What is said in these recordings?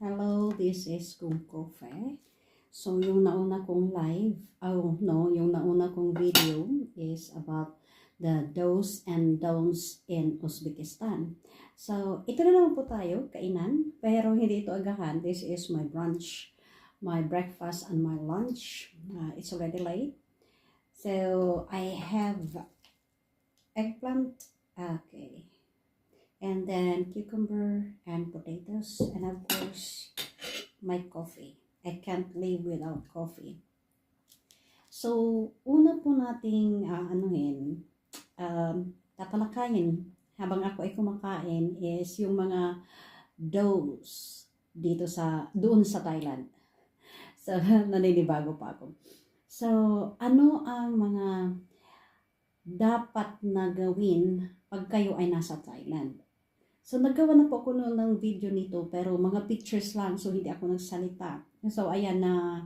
Hello, this is Kung Coffee. So, yung nauna kong yung nauna kong video is about the do's and don'ts in Uzbekistan. So, ito na naman po tayo, kainan, pero hindi ito agahan. This is my brunch, my breakfast and my lunch. It's already late. So, I have eggplant, okay, and then cucumber and potatoes, and of course my coffee. I can't live without coffee. So una po nating tatalakayin habang ako ay kumakain is yung mga do's doon sa Thailand. So naninibago pa ako. So ano ang mga dapat na gawin pag kayo ay nasa Thailand? So, naggawa na po ako noon ng video nito, pero mga pictures lang, so hindi ako nagsalita. So, ayan na,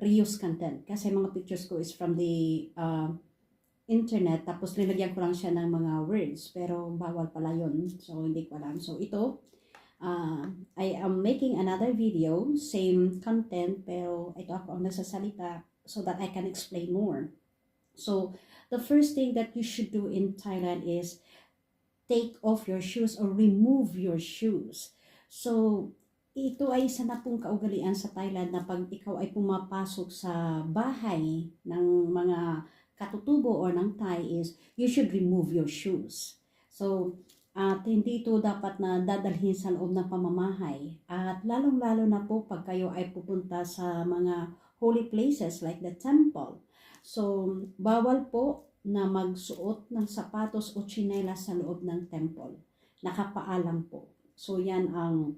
reuse content. Kasi mga pictures ko is from the internet, tapos nilagyan ko lang siya ng mga words, pero bawal pala yun. So, hindi ko alam. So, ito, I am making another video, same content, pero ito ako ang nagsasalita so that I can explain more. So, the first thing that you should do in Thailand is take off your shoes or remove your shoes. So, ito ay isa na pong kaugalian sa Thailand na pag ikaw ay pumapasok sa bahay ng mga katutubo or ng Thai is you should remove your shoes. So, hindi ito dapat na dadalhin sa loob ng pamamahay. At lalong-lalo na po pag kayo ay pupunta sa mga holy places like the temple. So, bawal po na magsuot ng sapatos o tsinelas sa loob ng temple. Nakapaalam po. So, yan ang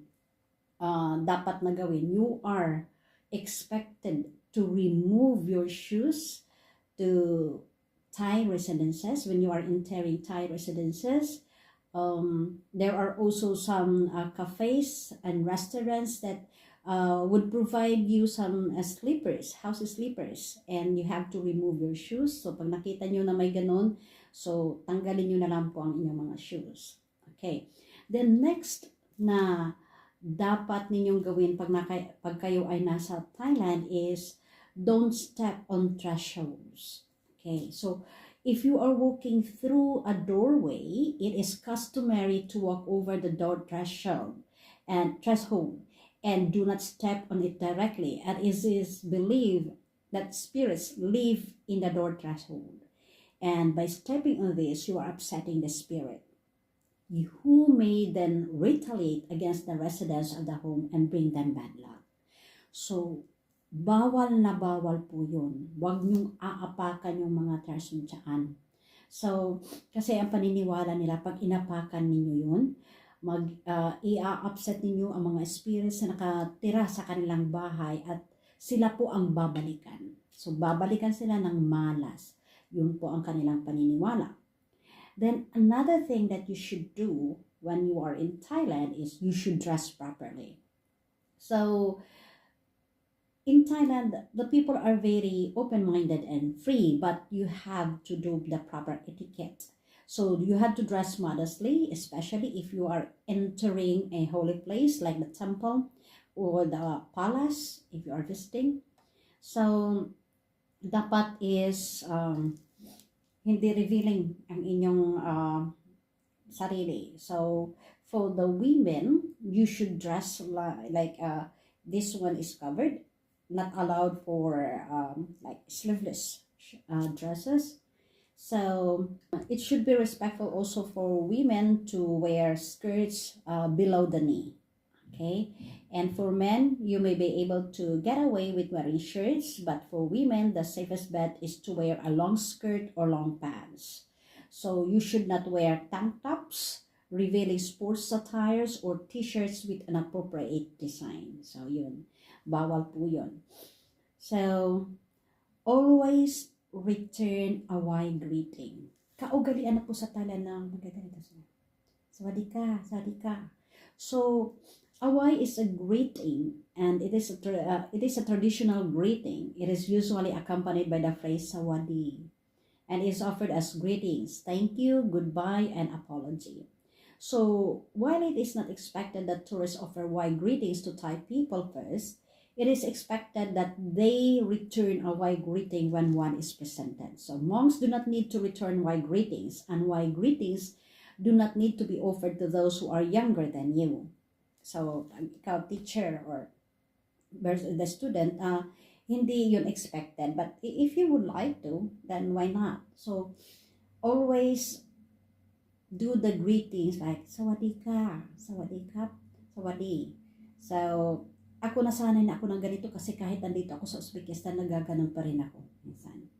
dapat na gawin. You are expected to remove your shoes to Thai residences when you are entering Thai residences. There are also some cafes and restaurants that would provide you some slippers, house slippers, and you have to remove your shoes. So, pag nakita nyo na may ganun, so, tanggalin nyo na lang po ang inyong mga shoes. Okay. Then, next na dapat ninyong gawin pag kayo ay nasa Thailand is don't step on thresholds. Okay. So, if you are walking through a doorway, it is customary to walk over the door threshold and do not step on it directly. And it is believed that spirits live in the door threshold. And by stepping on this, you are upsetting the spirit, who may then retaliate against the residents of the home and bring them bad luck. So, bawal na bawal po yun. Huwag niyong aapakan yung mga threshold dyan. So, kasi ang paniniwala nila, pag inapakan ninyo yun, i-upset ninyo ang mga spirits na nakatira sa kanilang bahay at sila po ang babalikan. So, babalikan sila ng malas. Yun po ang kanilang paniniwala. Then, another thing that you should do when you are in Thailand is you should dress properly. So, in Thailand, the people are very open-minded and free, but you have to do the proper etiquette. So you have to dress modestly, especially if you are entering a holy place like the temple or the palace if you are visiting. So dapat is hindi revealing ang inyong sarili. So for the women, you should dress like this one is covered, not allowed for like sleeveless dresses. So, it should be respectful also for women to wear skirts below the knee, okay? And for men, you may be able to get away with wearing shirts, but for women, the safest bet is to wear a long skirt or long pants. So, you should not wear tank tops, revealing sports attires, or t-shirts with an appropriate design. So, yun. Bawal po yun. So, always return a wide greeting. Kaugalian na po sa Thailand ng magaganito sila. Sawadika, sawadika. So, away is a greeting, and it is a traditional greeting. It is usually accompanied by the phrase sawadi, and is offered as greetings, thank you, goodbye, and apology. So while it is not expected that tourists offer wide greetings to Thai people first, it is expected that they return a wide greeting when one is presented. So monks do not need to return wide greetings, and wide greetings do not need to be offered to those who are younger than you. So ikaw teacher or the student, hindi yun expected. But if you would like to, then why not? So always do the greetings like sawadi ka, sawadi kap, sawadi. So ako nasanay na ako ng ganito kasi kahit nandito ako sa Uzbekistan, nagaganon pa rin ako minsan.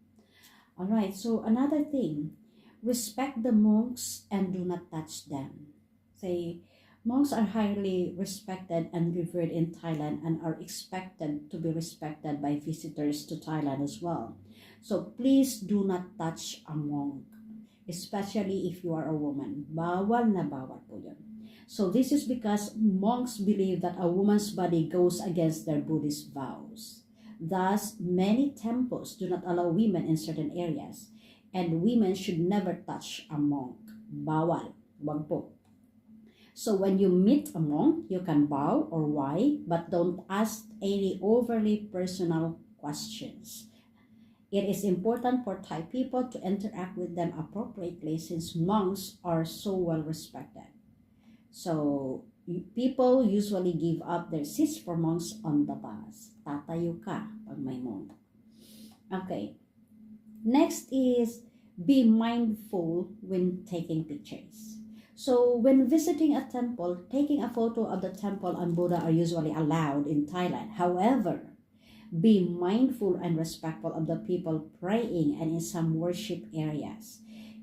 Alright, so another thing, respect the monks and do not touch them. Say, monks are highly respected and revered in Thailand and are expected to be respected by visitors to Thailand as well. So please do not touch a monk, especially if you are a woman. Bawal na bawal po yun. So this is because monks believe that a woman's body goes against their Buddhist vows. Thus, many temples do not allow women in certain areas, and women should never touch a monk. Bawal. Wag po. So when you meet a monk, you can bow or why, but don't ask any overly personal questions. It is important for Thai people to interact with them appropriately since monks are so well respected. So people usually give up their seats for monks on the bus. Tatayo ka pag may monk. Okay. Next is be mindful when taking pictures. So when visiting a temple, taking a photo of the temple and Buddha are usually allowed in Thailand. However, be mindful and respectful of the people praying and in some worship areas.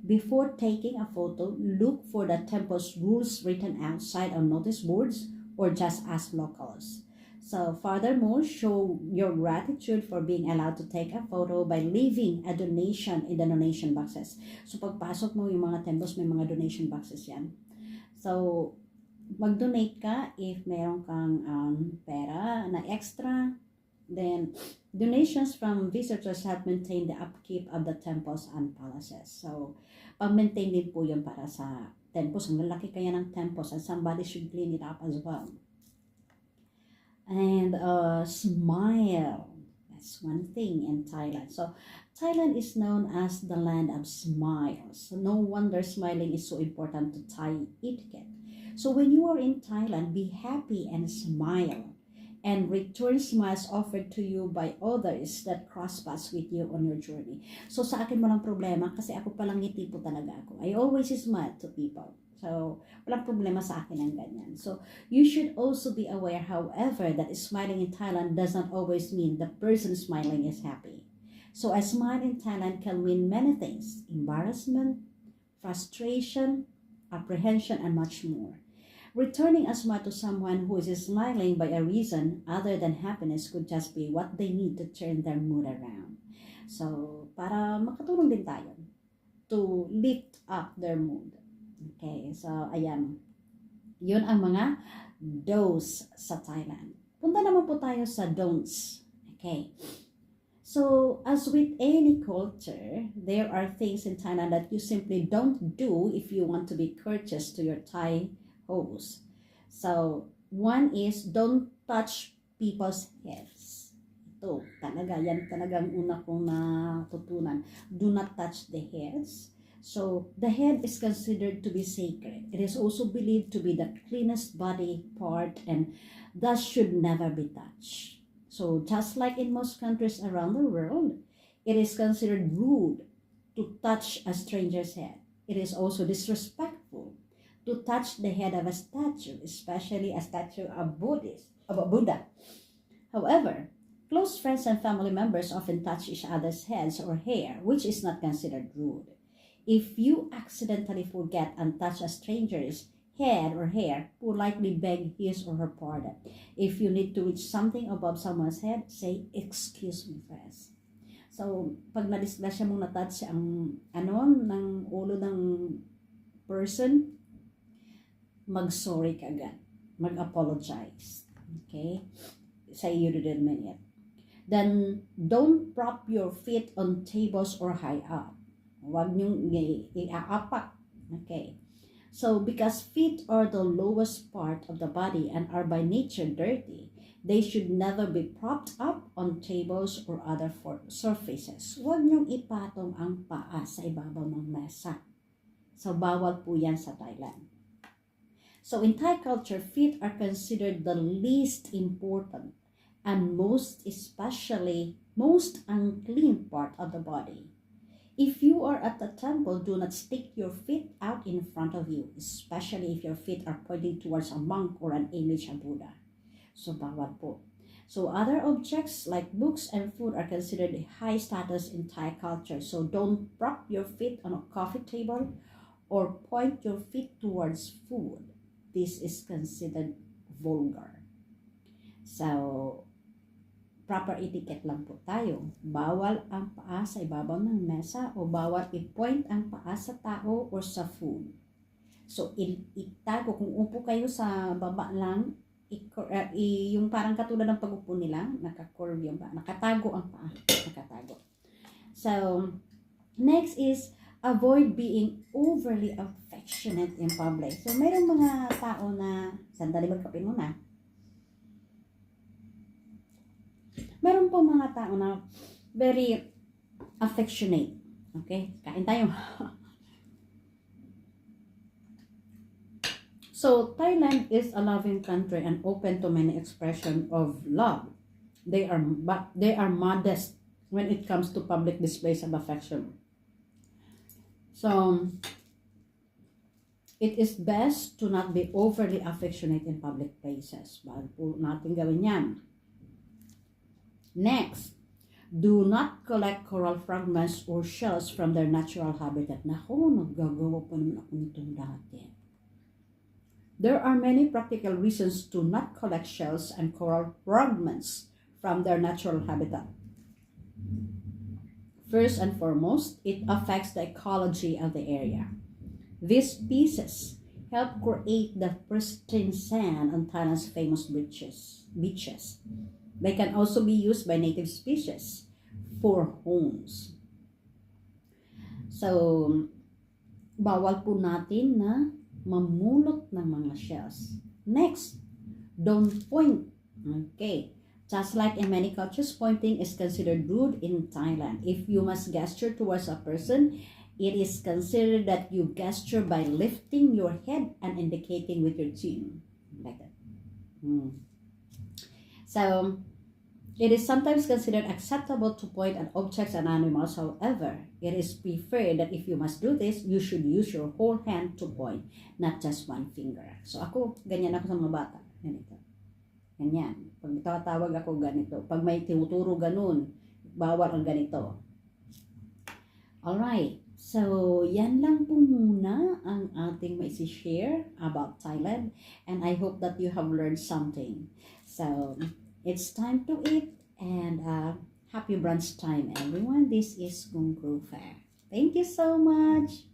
Before taking a photo, look for the temple's rules written outside on notice boards or just ask locals. So furthermore, show your gratitude for being allowed to take a photo by leaving a donation in the donation boxes. So pagpasok mo yung mga temples, may mga donation boxes yan. So mag-donate ka if meron kang pera na extra. Then donations from visitors help maintain the upkeep of the temples and palaces. So pag-maintain din po yun para sa temples. Ang lalaki kaya ng temples and somebody should clean it up as well. And smile. That's one thing in Thailand. So Thailand is known as the land of smiles. So no wonder smiling is so important to Thai etiquette. So when you are in Thailand, be happy and smile. And return smiles offered to you by others that cross paths with you on your journey. So sa akin walang problema kasi ako palang ngiti po talaga ako. I always smile to people. So walang problema sa akin ang ganyan. So you should also be aware, however, that smiling in Thailand does not always mean the person smiling is happy. So a smile in Thailand can mean many things: embarrassment, frustration, apprehension, and much more. Returning a smile to someone who is smiling by a reason other than happiness could just be what they need to turn their mood around. So, para makatulong din tayo to lift up their mood. Okay, so ayan. Yun ang mga do's sa Thailand. Punta naman po tayo sa don'ts. Okay. So, as with any culture, there are things in Thailand that you simply don't do if you want to be courteous to your Thai host. So, one is don't touch people's heads. Ito, talaga, yan talagang una kong natutunan. Do not touch the heads. So, the head is considered to be sacred. It is also believed to be the cleanest body part and thus should never be touched. So, just like in most countries around the world, it is considered rude to touch a stranger's head. It is also disrespectful to touch the head of a statue, especially a statue of Buddha. However, close friends and family members often touch each other's heads or hair, which is not considered rude. If you accidentally forget and touch a stranger's head or hair, politely beg his or her pardon. If you need to reach something above someone's head, say, "Excuse me first." So, pag na-disgrasya mong na-touch ang ng ulo ng person, mag-sorry ka agad. Mag-apologize. Okay? Say you didn't mean it. Then, don't prop your feet on tables or high up. Huwag niyong i-aapak. Okay? So because feet are the lowest part of the body and are by nature dirty, they should never be propped up on tables or other surfaces. Huwag niyong ipatong ang paa sa ibabaw ng mesa. So bawal po yan sa Thailand. So in Thai culture, feet are considered the least important and most unclean part of the body. If you are at the temple, do not stick your feet out in front of you, especially if your feet are pointing towards a monk or an image of Buddha. So bawal po. So other objects like books and food are considered high status in Thai culture. So don't prop your feet on a coffee table or point your feet towards food. This is considered vulgar. So, proper etiquette lang po tayo. Bawal ang paa sa ibabaw ng mesa o bawal i-point ang paa sa tao or sa food. So, itago. Kung upo kayo sa baba lang, yung parang katulad ng pag-upo nila, naka-curve yung paa. Nakatago ang paa. Nakatago. So, next is avoid being overly affectionate in public. So, mayroong mga tao na, sandali magkape muna. Meron po mga tao na very affectionate. Okay? Kain tayo. So, Thailand is a loving country and open to many expressions of love. They are modest when it comes to public displays of affection. So, it is best to not be overly affectionate in public places. Bawal po natin gawin yan. Next, do not collect coral fragments or shells from their natural habitat. Naku, naggagawa pa naman ako nitong dati. There are many practical reasons to not collect shells and coral fragments from their natural habitat. First and foremost, it affects the ecology of the area. These pieces help create the pristine sand on Thailand's famous beaches. They can also be used by native species for homes. So, bawal po natin na mamulot ng mga shells. Next, don't point. Okay. Just like in many cultures, pointing is considered rude in Thailand. If you must gesture towards a person, it is considered that you gesture by lifting your head and indicating with your chin. Like that. So, it is sometimes considered acceptable to point at objects and animals. However, it is preferred that if you must do this, you should use your whole hand to point, not just one finger. So, ako, ganyan ako sa mga bata. Ganito. Ganyan. Pag tatawag ako, ganito. Pag may tinuturo ganun, bawal ang ganito. Alright. So, yan lang po muna ang ating maisi-share about Thailand. And I hope that you have learned something. So, it's time to eat. And happy brunch time, everyone. This is Kung Fair. Thank you so much.